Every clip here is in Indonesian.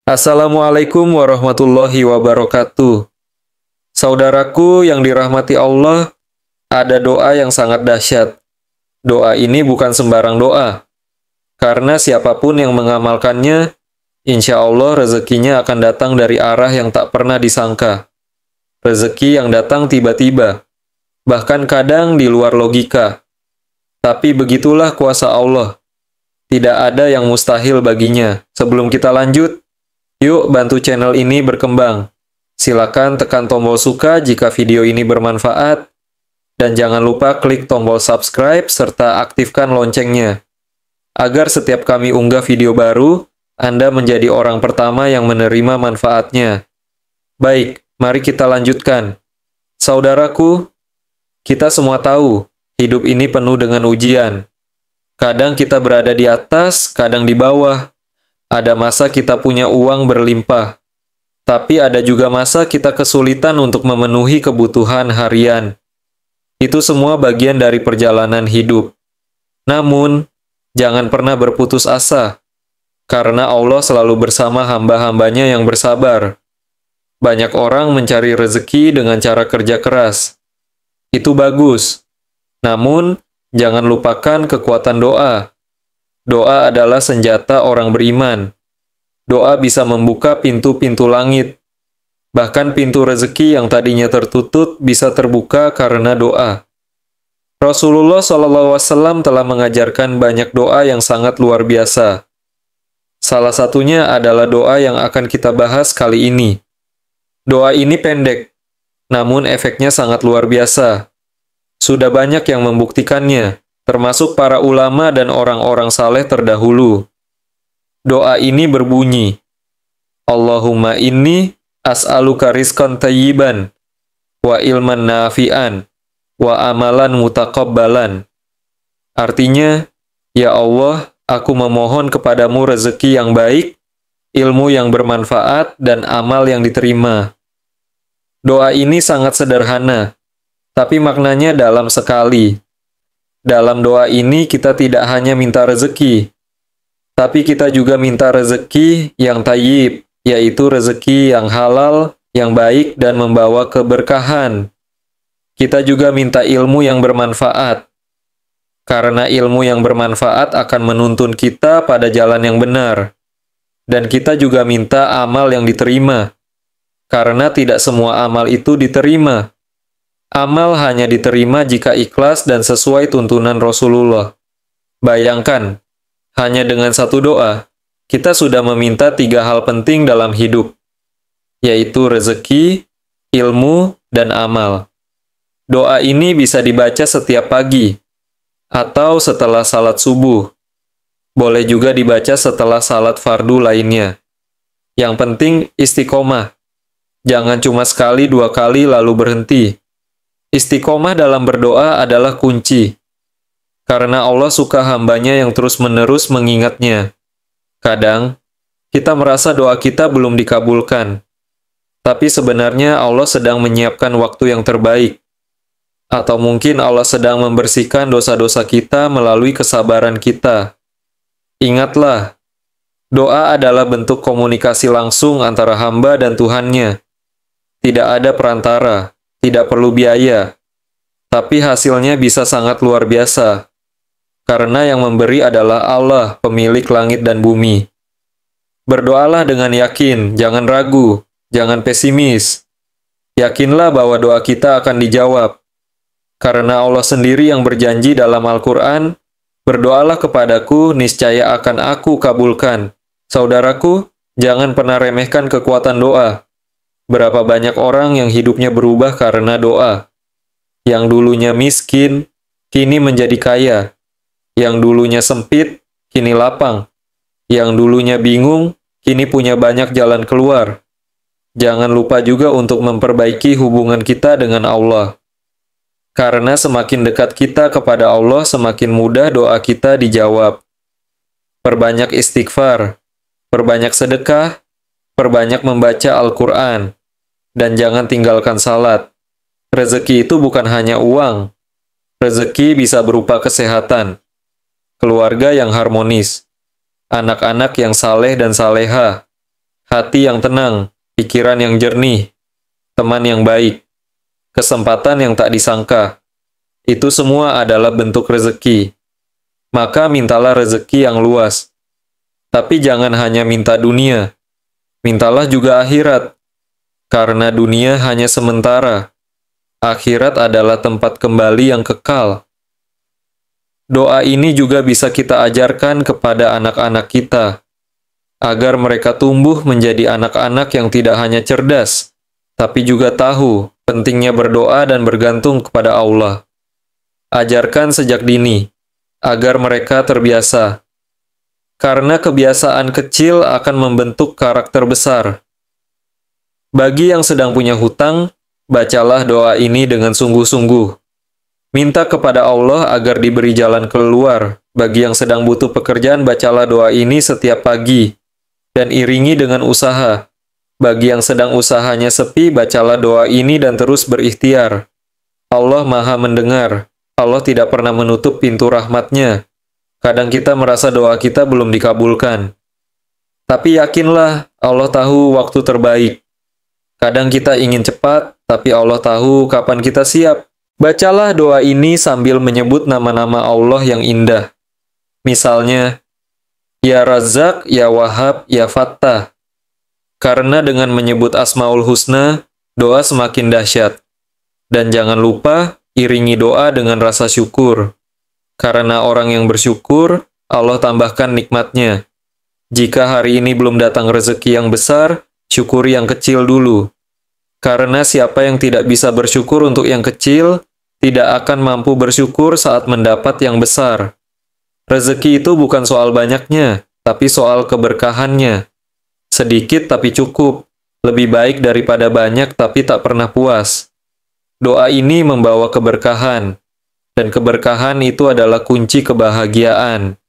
Assalamualaikum warahmatullahi wabarakatuh. Saudaraku yang dirahmati Allah, ada doa yang sangat dahsyat. Doa ini bukan sembarang doa, karena siapapun yang mengamalkannya, insya Allah rezekinya akan datang dari arah yang tak pernah disangka. Rezeki yang datang tiba-tiba, bahkan kadang di luar logika. Tapi begitulah kuasa Allah. Tidak ada yang mustahil baginya. Sebelum kita lanjut, yuk bantu channel ini berkembang. Silakan tekan tombol suka jika video ini bermanfaat. Dan jangan lupa klik tombol subscribe serta aktifkan loncengnya. Agar setiap kami unggah video baru, Anda menjadi orang pertama yang menerima manfaatnya. Baik, mari kita lanjutkan. Saudaraku, kita semua tahu, hidup ini penuh dengan ujian. Kadang kita berada di atas, kadang di bawah. Ada masa kita punya uang berlimpah, tapi ada juga masa kita kesulitan untuk memenuhi kebutuhan harian. Itu semua bagian dari perjalanan hidup. Namun, jangan pernah berputus asa, karena Allah selalu bersama hamba-hambanya yang bersabar. Banyak orang mencari rezeki dengan cara kerja keras. Itu bagus. Namun, jangan lupakan kekuatan doa. Doa adalah senjata orang beriman. Doa bisa membuka pintu-pintu langit. Bahkan pintu rezeki yang tadinya tertutup bisa terbuka karena doa. Rasulullah SAW telah mengajarkan banyak doa yang sangat luar biasa. Salah satunya adalah doa yang akan kita bahas kali ini. Doa ini pendek, namun efeknya sangat luar biasa. Sudah banyak yang membuktikannya, termasuk para ulama dan orang-orang saleh terdahulu. Doa ini berbunyi, Allahumma inni as'aluka rizqan tayyiban, wa ilman nafi'an, wa amalan mutaqabbalan. Artinya, ya Allah, aku memohon kepadamu rezeki yang baik, ilmu yang bermanfaat, dan amal yang diterima. Doa ini sangat sederhana, tapi maknanya dalam sekali. Dalam doa ini kita tidak hanya minta rezeki, tapi kita juga minta rezeki yang tayyib, yaitu rezeki yang halal, yang baik dan membawa keberkahan. Kita juga minta ilmu yang bermanfaat, karena ilmu yang bermanfaat akan menuntun kita pada jalan yang benar. Dan kita juga minta amal yang diterima, karena tidak semua amal itu diterima. Amal hanya diterima jika ikhlas dan sesuai tuntunan Rasulullah. Bayangkan, hanya dengan satu doa, kita sudah meminta 3 hal penting dalam hidup, yaitu rezeki, ilmu, dan amal. Doa ini bisa dibaca setiap pagi, atau setelah salat subuh. Boleh juga dibaca setelah salat fardu lainnya. Yang penting istiqomah. Jangan cuma sekali 2 kali lalu berhenti. Istiqomah dalam berdoa adalah kunci, karena Allah suka hambanya yang terus-menerus mengingatnya. Kadang, kita merasa doa kita belum dikabulkan, tapi sebenarnya Allah sedang menyiapkan waktu yang terbaik. Atau mungkin Allah sedang membersihkan dosa-dosa kita melalui kesabaran kita. Ingatlah, doa adalah bentuk komunikasi langsung antara hamba dan Tuhannya. Tidak ada perantara. Tidak perlu biaya, tapi hasilnya bisa sangat luar biasa, karena yang memberi adalah Allah, pemilik langit dan bumi. Berdoalah dengan yakin, jangan ragu, jangan pesimis. Yakinlah bahwa doa kita akan dijawab, karena Allah sendiri yang berjanji dalam Al-Quran, berdoalah kepadaku, niscaya akan aku kabulkan. Saudaraku, jangan pernah remehkan kekuatan doa. Berapa banyak orang yang hidupnya berubah karena doa. Yang dulunya miskin, kini menjadi kaya. Yang dulunya sempit, kini lapang. Yang dulunya bingung, kini punya banyak jalan keluar. Jangan lupa juga untuk memperbaiki hubungan kita dengan Allah. Karena semakin dekat kita kepada Allah, semakin mudah doa kita dijawab. Perbanyak istighfar, perbanyak sedekah, perbanyak membaca Al-Quran, dan jangan tinggalkan salat. Rezeki itu bukan hanya uang. Rezeki bisa berupa kesehatan, keluarga yang harmonis, anak-anak yang saleh dan saleha, hati yang tenang, pikiran yang jernih, teman yang baik, kesempatan yang tak disangka. Itu semua adalah bentuk rezeki. Maka mintalah rezeki yang luas. Tapi jangan hanya minta dunia. Mintalah juga akhirat. Karena dunia hanya sementara. Akhirat adalah tempat kembali yang kekal. Doa ini juga bisa kita ajarkan kepada anak-anak kita, agar mereka tumbuh menjadi anak-anak yang tidak hanya cerdas, tapi juga tahu pentingnya berdoa dan bergantung kepada Allah. Ajarkan sejak dini, agar mereka terbiasa. Karena kebiasaan kecil akan membentuk karakter besar. Bagi yang sedang punya hutang, bacalah doa ini dengan sungguh-sungguh. Minta kepada Allah agar diberi jalan keluar. Bagi yang sedang butuh pekerjaan, bacalah doa ini setiap pagi. Dan iringi dengan usaha. Bagi yang sedang usahanya sepi, bacalah doa ini dan terus berikhtiar. Allah Maha mendengar. Allah tidak pernah menutup pintu rahmat-Nya. Kadang kita merasa doa kita belum dikabulkan. Tapi yakinlah, Allah tahu waktu terbaik. Kadang kita ingin cepat, tapi Allah tahu kapan kita siap. Bacalah doa ini sambil menyebut nama-nama Allah yang indah. Misalnya, Ya Razzaq, Ya Wahhab, Ya Fattah. Karena dengan menyebut Asmaul Husna, doa semakin dahsyat. Dan jangan lupa, iringi doa dengan rasa syukur. Karena orang yang bersyukur, Allah tambahkan nikmat-Nya. Jika hari ini belum datang rezeki yang besar, syukuri yang kecil dulu. Karena siapa yang tidak bisa bersyukur untuk yang kecil, tidak akan mampu bersyukur saat mendapat yang besar. Rezeki itu bukan soal banyaknya, tapi soal keberkahannya. Sedikit tapi cukup, lebih baik daripada banyak tapi tak pernah puas. Doa ini membawa keberkahan, dan keberkahan itu adalah kunci kebahagiaan.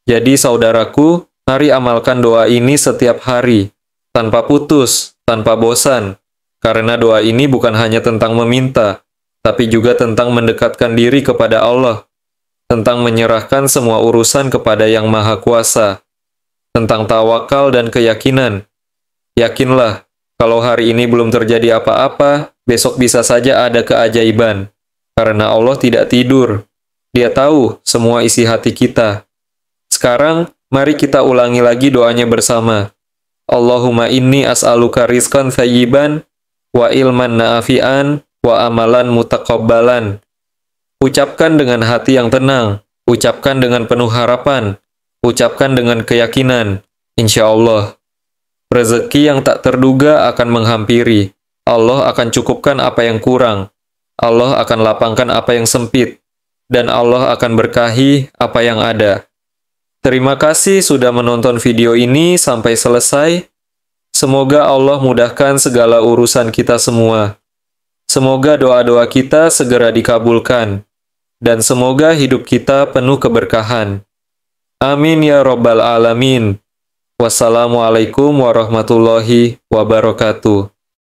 Jadi saudaraku, mari amalkan doa ini setiap hari, tanpa putus, tanpa bosan. Karena doa ini bukan hanya tentang meminta, tapi juga tentang mendekatkan diri kepada Allah, tentang menyerahkan semua urusan kepada Yang Maha Kuasa, tentang tawakal dan keyakinan. Yakinlah, kalau hari ini belum terjadi apa-apa, besok bisa saja ada keajaiban. Karena Allah tidak tidur. Dia tahu semua isi hati kita. Sekarang, mari kita ulangi lagi doanya bersama. Allahumma inni as'aluka rizqan thayyiban, wa ilman na'afi'an, wa amalan mutaqabbalan. Ucapkan dengan hati yang tenang, ucapkan dengan penuh harapan, ucapkan dengan keyakinan, insya Allah. Rezeki yang tak terduga akan menghampiri. Allah akan cukupkan apa yang kurang. Allah akan lapangkan apa yang sempit. Dan Allah akan berkahi apa yang ada. Terima kasih sudah menonton video ini sampai selesai. Semoga Allah mudahkan segala urusan kita semua. Semoga doa-doa kita segera dikabulkan. Dan semoga hidup kita penuh keberkahan. Amin ya Rabbal Alamin. Wassalamualaikum warahmatullahi wabarakatuh.